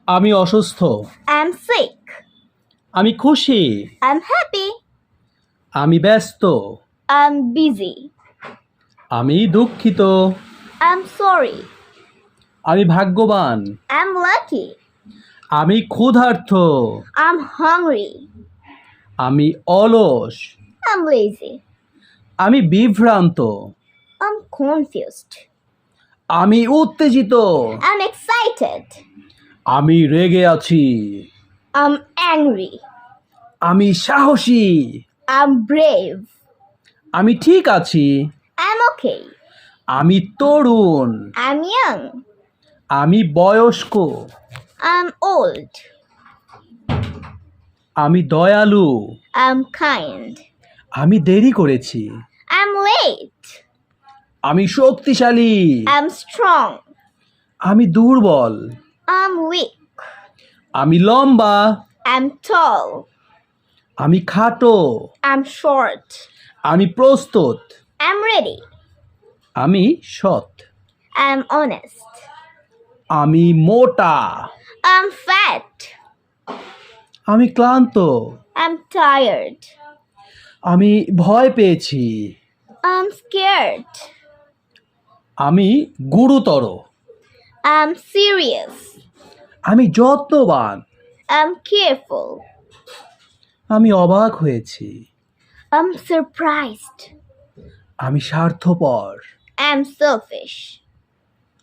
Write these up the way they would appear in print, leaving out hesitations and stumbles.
আমি অসুস্থ। I'm sick. আমি খুশি। I'm happy. আমি ব্যস্ত। I'm busy. আমি দুঃখিত। I'm sorry. আমি ভাগ্যবান। I'm lucky. আমি ক্ষুধার্ত। I'm hungry. আমি অলস। I'm lazy. আমি বিভ্রান্ত। I'm confused. আমি উত্তেজিত। I'm excited. আমি রেগে আছি। I'm angry. আমি সাহসী। I'm brave. আমি ঠিক আছি। I'm okay. আমি তরুণ। I'm young. আমি বয়স্ক। I'm old. আমি দয়ালু। I'm kind. আমি দেরি করেছি। I'm late. আমি শক্তিশালী। I'm strong. আমি দুর্বল। I'm weak. আমি লম্বা। I'm tall. আমি খাটো। I'm short. আমি প্রস্তুত। I'm ready. আমি সৎ। I'm honest. আমি মোটা। I'm fat. আমি ক্লান্ত। I'm tired. আমি ভয় পেয়েছি। I'm scared. আমি গুরুতর। I'm serious. আমি যত্নবান। I'm careful. আমি অবাক হয়েছি। I'm surprised. আমি স্বার্থপর। I'm selfish.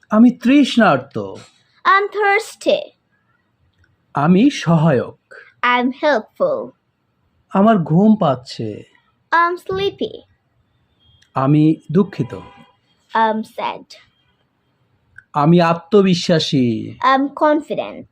আমি তৃষ্ণার্ত। I'm thirsty. আমি সহায়ক। I'm helpful. আমার ঘুম পাচ্ছে। I'm sleepy. আমি দুঃখিত। I'm sad. আমি আত্মবিশ্বাসী। I'm confident.